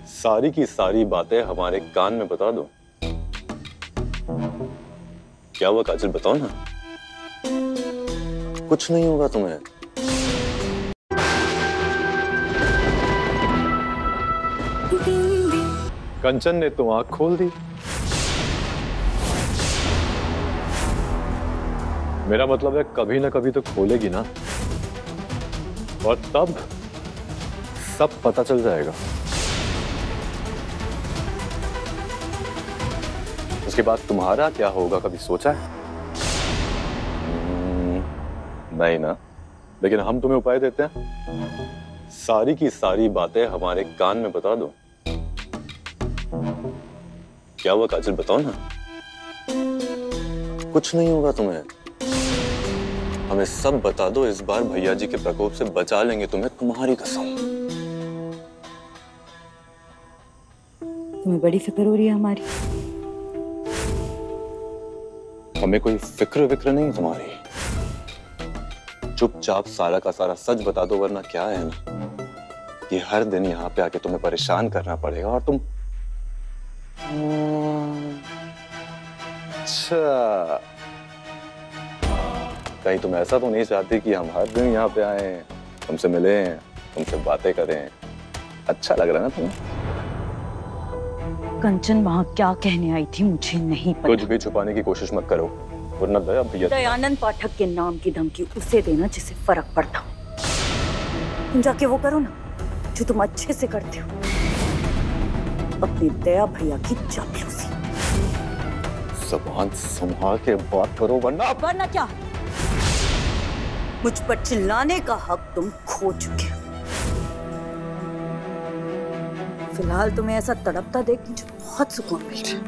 सारी की सारी बातें हमारे कान में बता दो। क्या हुआ काजल, बताओ ना। कुछ नहीं होगा तुम्हें। कंचन ने तो आंख खोल दी। मेरा मतलब है कभी ना कभी तो खोलेगी ना, और तब सब पता चल जाएगा। उसके बाद तुम्हारा क्या होगा कभी सोचा है? नहीं ना, लेकिन हम तुम्हें उपाय देते हैं। सारी की सारी बातें हमारे कान में बता दो। क्या हुआ काजल, बताओ ना। कुछ नहीं होगा तुम्हें। हमें सब बता दो, इस बार भैया जी के प्रकोप से बचा लेंगे तुम्हें, तुम्हारी कसम। तुम्हें बड़ी फिक्र हो रही है हमारी। हमें कोई फिक्र विक्र नहीं तुम्हारी। चुपचाप सारा का सारा सच बता दो, वरना क्या है ना कि हर दिन यहाँ पे आके तुम्हें परेशान करना पड़ेगा और तुम। अच्छा, कहीं तुम ऐसा तो नहीं चाहती कि हम हर दिन यहाँ पे आए, तुमसे मिलें, तुमसे बातें करें? अच्छा लग रहा है ना तुम्हें? कंचन वहां क्या कहने आई थी मुझे नहीं पता। कुछ भी छुपाने की कोशिश मत करो, वरना दया भैया। दयानंद पाठक के नाम की धमकी उसे देना जिसे फर्क पड़ता हो। तुम जाके वो करो ना जो तुम अच्छे से करते हो, अपनी दया भैया की चापलूसी। ज़बान संभाल के बात करो, वरना क्या? मुझ पर चिल्लाने का हक तुम खो चुके हो। फिलहाल तुम्हें ऐसा तड़पता देख मुझे बहुत सुकून मिल रहा है।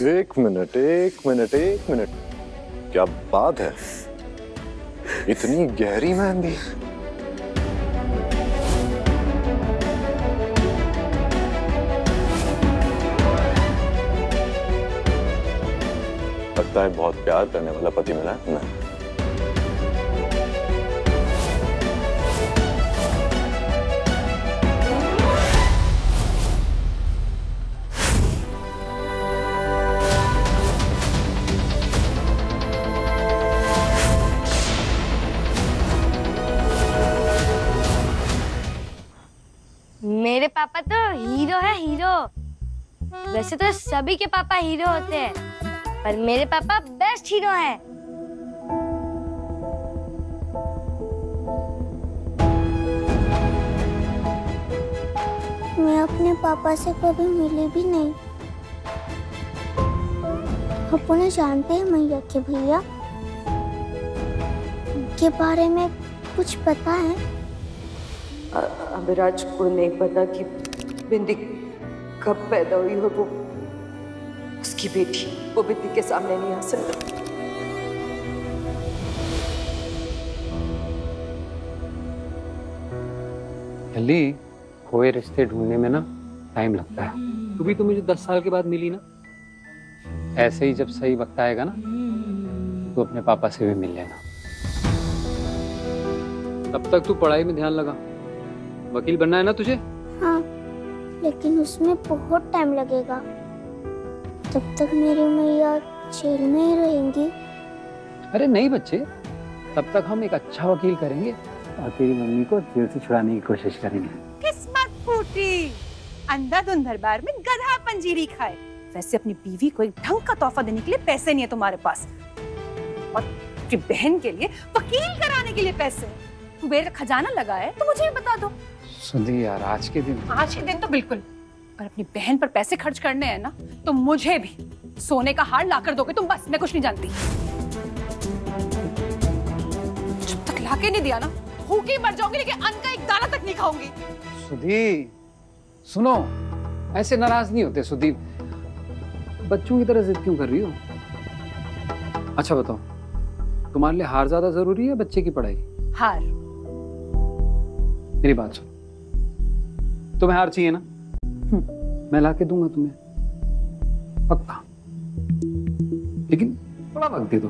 एक मिनट, एक मिनट, एक मिनट, क्या बात है? इतनी गहरी मेहंदी? लगता है बहुत प्यार करने वाला पति मिला है तुम्हें। मेरे पापा तो हीरो है, हीरो। वैसे तो सभी के पापा हीरो होते हैं, पर मेरे पापा बेस्ट हीरो हैं। मैं अपने पापा से कभी मिली भी नहीं। आप उन्हें जानते हैं मैया के भैया? उनके बारे में कुछ पता है? अभिराज को नहीं पता कि बिंदी कब पैदा हुई और वो उसकी बेटी, वो बिंदी के सामने नहीं आ सकती। जल्दी खोए रिश्ते ढूंढने में ना टाइम लगता है। तू भी तो मुझे 10 साल के बाद मिली ना। ऐसे ही जब सही वक्त आएगा ना तो अपने पापा से भी मिल लेना। तब तक तू पढ़ाई में ध्यान लगा। वकील बनना है ना तुझे? हाँ, लेकिन उसमें बहुत टाइम लगेगा। तब तक मेरी मैया जेल में ही रहेंगी। अरे नहीं बच्चे, तब तक हम एक अच्छा वकील करेंगे और तेरी मम्मी को जेल से छुड़ाने की कोशिश करेंगे। किस्मत फूटी, अंधाधुन दरबार में गधा पंजीरी खाए। वैसे अपनी बीवी को एक ढंग का तोहफा देने के लिए पैसे नहीं है तुम्हारे पास, और अपनी बहन के लिए वकील कराने के लिए पैसे। तू मेरा खजाना लगा है तो मुझे भी बता दो। सुधी यार, आज के दिन तो बिल्कुल। पर अपनी बहन पर पैसे खर्च करने हैं ना तो मुझे भी सोने का हार लाकर दोगे तुम, बस। मैं कुछ नहीं जानती। जब तक लाके नहीं दिया ना भूखी मर जाऊंगी, लेकिन अन्न का एक दाना तक नहीं खाऊंगी। सुधी सुनो, ऐसे नाराज नहीं होते सुधी। बच्चों की तरह जिद क्यों कर रही हो? अच्छा बताओ, तुम्हारे लिए हार ज्यादा जरूरी है बच्चे की पढ़ाई? हार। मेरी बात सुनो, तुम्हें हार चाहिए ना? मैं लाके दूंगा तुम्हें, पक्का। लेकिन थोड़ा वक्त दे दो।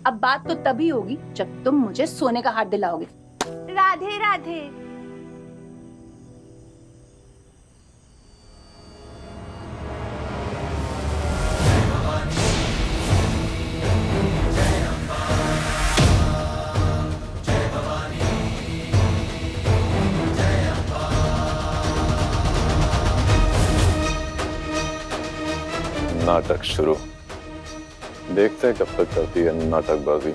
अब बात तो तभी होगी जब तुम मुझे सोने का हार दिलाओगे। राधे राधे। नाटक शुरू। देखते हैं कब तक करती है नाटकबाजी।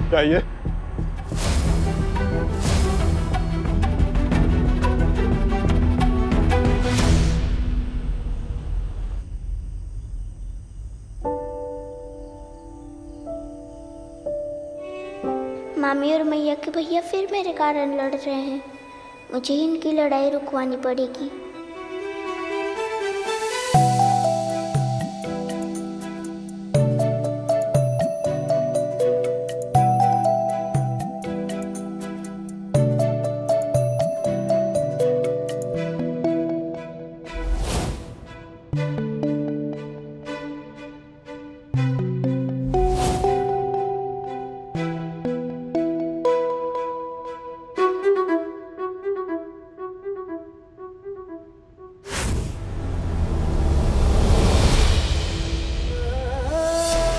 चाहिए मामी और मैया के भैया फिर मेरे कारण लड़ रहे हैं। मुझे इनकी लड़ाई रुकवानी पड़ेगी।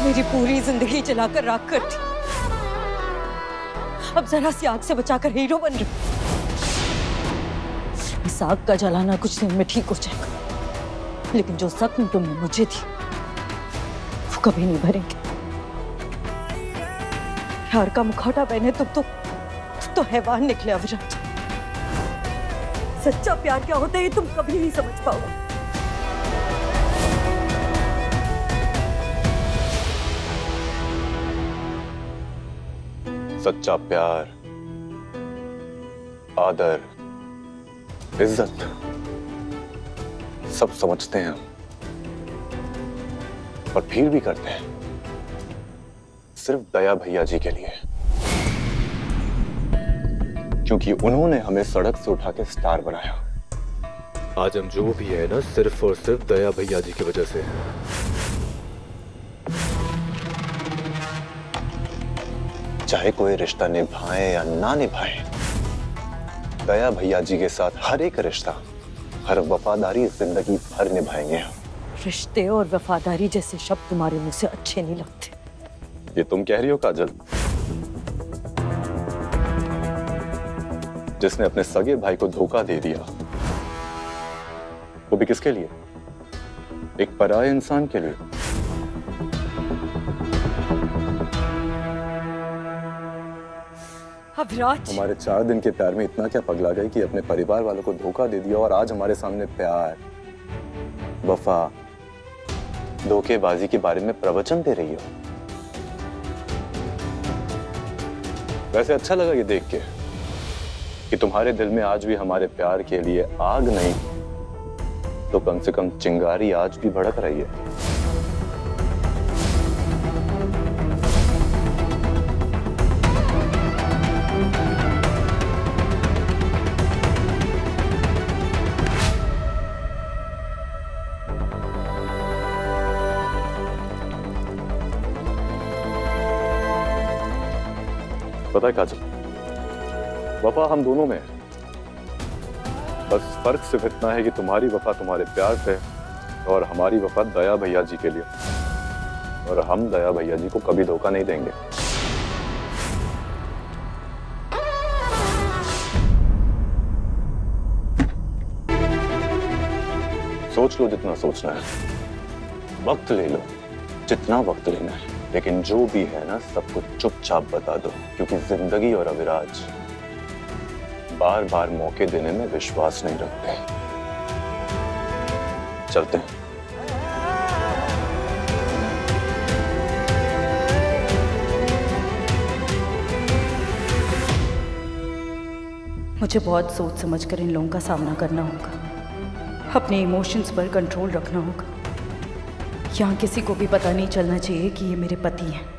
मेरी पूरी जिंदगी जलाकर राख कर दी। अब जरा सी आग से बचाकर हीरो बन रहे। इस आग का जलाना कुछ दिन में ठीक हो जाएगा, लेकिन जो जख्म तुमने मुझे दी वो कभी नहीं भरेंगे। प्यार का मुखौटा पहने तुम तो हैवान निकले अविराज। सच्चा प्यार क्या होता है ये तुम कभी नहीं समझ पाओगे। सच्चा प्यार, आदर, इज्जत सब समझते हैं हम, और फिर भी करते हैं सिर्फ दया भैया जी के लिए, क्योंकि उन्होंने हमें सड़क से उठा के स्टार बनाया। आज हम जो भी है ना, सिर्फ और सिर्फ दया भैया जी की वजह से। चाहे कोई रिश्ता निभाए या ना निभाए, दया भैया जी के साथ हर एक रिश्ता, हर वफादारी जिंदगी भर निभाएंगे हम। रिश्ते और वफादारी जैसे शब्द तुम्हारे मुंह से अच्छे नहीं लगते। ये तुम कह रही हो काजल, जिसने अपने सगे भाई को धोखा दे दिया, वो भी किसके लिए? एक पराये इंसान के लिए। अविराज, हमारे 4 दिन के प्यार में इतना क्या पगला गई कि अपने परिवार वालों को धोखा दे दिया, और आज हमारे सामने प्यार, वफा, धोखेबाजी के बारे में प्रवचन दे रही हो। वैसे अच्छा लगा ये देख के कि तुम्हारे दिल में आज भी हमारे प्यार के लिए आग नहीं तो कम से कम चिंगारी आज भी भड़क रही है। पता है काजल, वफा हम दोनों में है, बस फर्क सिर्फ इतना है कि तुम्हारी वफा तुम्हारे प्यार से और हमारी वफा दया भैया जी के लिए, और हम दया भैया जी को कभी धोखा नहीं देंगे। सोच लो जितना सोचना है, वक्त ले लो जितना वक्त लेना है, लेकिन जो भी है ना सब कुछ चुपचाप बता दो, क्योंकि जिंदगी और अविराज बार बार मौके देने में विश्वास नहीं रखते। चलते हैं। मुझे बहुत सोच समझ कर इन लोगों का सामना करना होगा। अपने इमोशंस पर कंट्रोल रखना होगा। यहाँ किसी को भी पता नहीं चलना चाहिए कि ये मेरे पति हैं।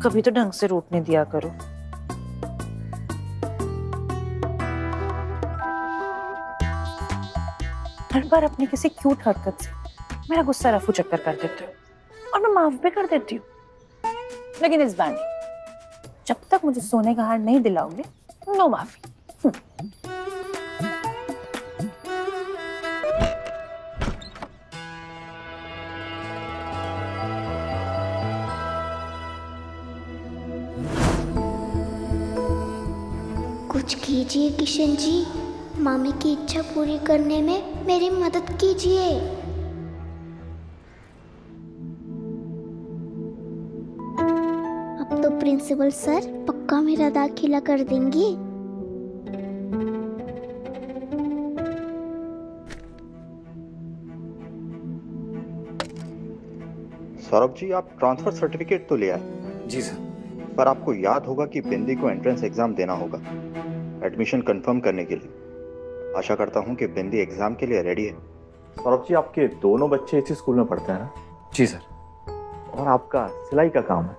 कभी तो ढंग से रोटने दिया करो। हर बार अपनी किसी क्यूट हरकत से मेरा गुस्सा रफू चक्कर कर देते हो और मैं माफ भी कर देती हूँ, लेकिन इस बार नहीं। जब तक मुझे सोने का हार नहीं दिलाओगे, नो माफी। कुछ कीजिए किशन जी, मामी की इच्छा पूरी करने में मेरी मदद कीजिए। अब तो प्रिंसिपल सर पक्का मेरा दाखिला कर देंगे। सौरभ जी, आप ट्रांसफर सर्टिफिकेट तो ले आए? जी सर। पर आपको याद होगा कि बिंदी को एंट्रेंस एग्जाम देना होगा एडमिशन कंफर्म करने के लिए। आशा करता हूं कि बिंदी एग्जाम के लिए रेडी है। सौरभ जी, आपके दोनों बच्चे इसी स्कूल में पढ़ते हैं ना? जी सर। और आपका सिलाई का काम है?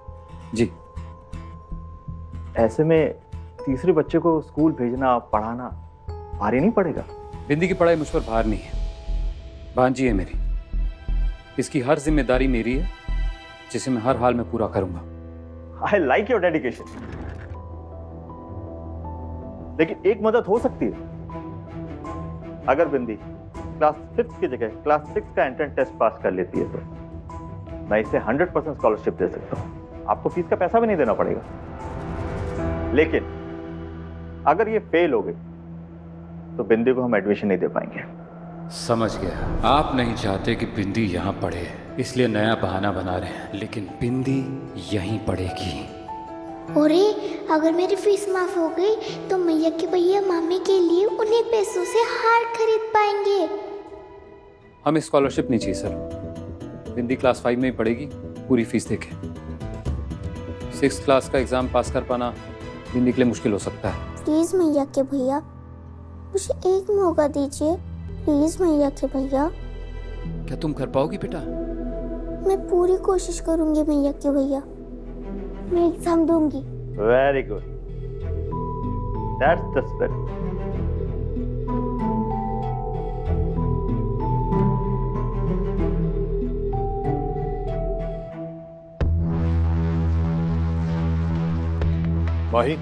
जी। ऐसे में तीसरे बच्चे को स्कूल भेजना, पढ़ाना भारी नहीं पड़ेगा? बिंदी की पढ़ाई मुझ पर भार नहीं है, भांजी है मेरी। इसकी हर जिम्मेदारी मेरी है, जिसे मैं हर हाल में पूरा करूंगा। I like your dedication. लेकिन एक मदद हो सकती है। अगर बिंदी क्लास 5 की जगह क्लास 6 का एंट्रेंस टेस्ट पास कर लेती है तो मैं इसे 100% स्कॉलरशिप दे सकता हूं। आपको फीस का पैसा भी नहीं देना पड़ेगा। लेकिन अगर ये फेल हो गई तो बिंदी को हम एडमिशन नहीं दे पाएंगे। समझ गया। आप नहीं चाहते कि बिंदी यहाँ पढ़े, इसलिए नया बहाना बना रहे हैं, लेकिन बिंदी यहीं पढ़ेगी। अरे अगर मेरी फीस माफ हो गई तो मैया के भैया मामी के लिए उन्हीं पैसों से हार खरीद पाएंगे। हमें स्कॉलरशिप नहीं चाहिए सर। बिंदी क्लास 5 में ही पढ़ेगी, पूरी फीस देके। 6th क्लास का एग्जाम पास कर पाना बिंदी के लिए मुश्किल हो सकता है। प्लीज मैया के भैया, मुझे एक मौका दीजिए। प्लीज मैया के भैया। क्या तुम कर पाओगी बेटा? मैं पूरी कोशिश करूंगी मैया के भैया। मैं एग्जाम दूंगी। Very good, that's the spirit. Mahi,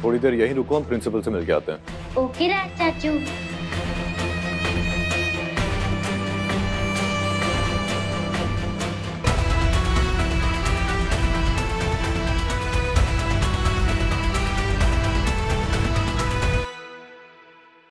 थोड़ी देर यहीं रुको, हम प्रिंसिपल से मिल के आते हैं। ओके राज चाचू।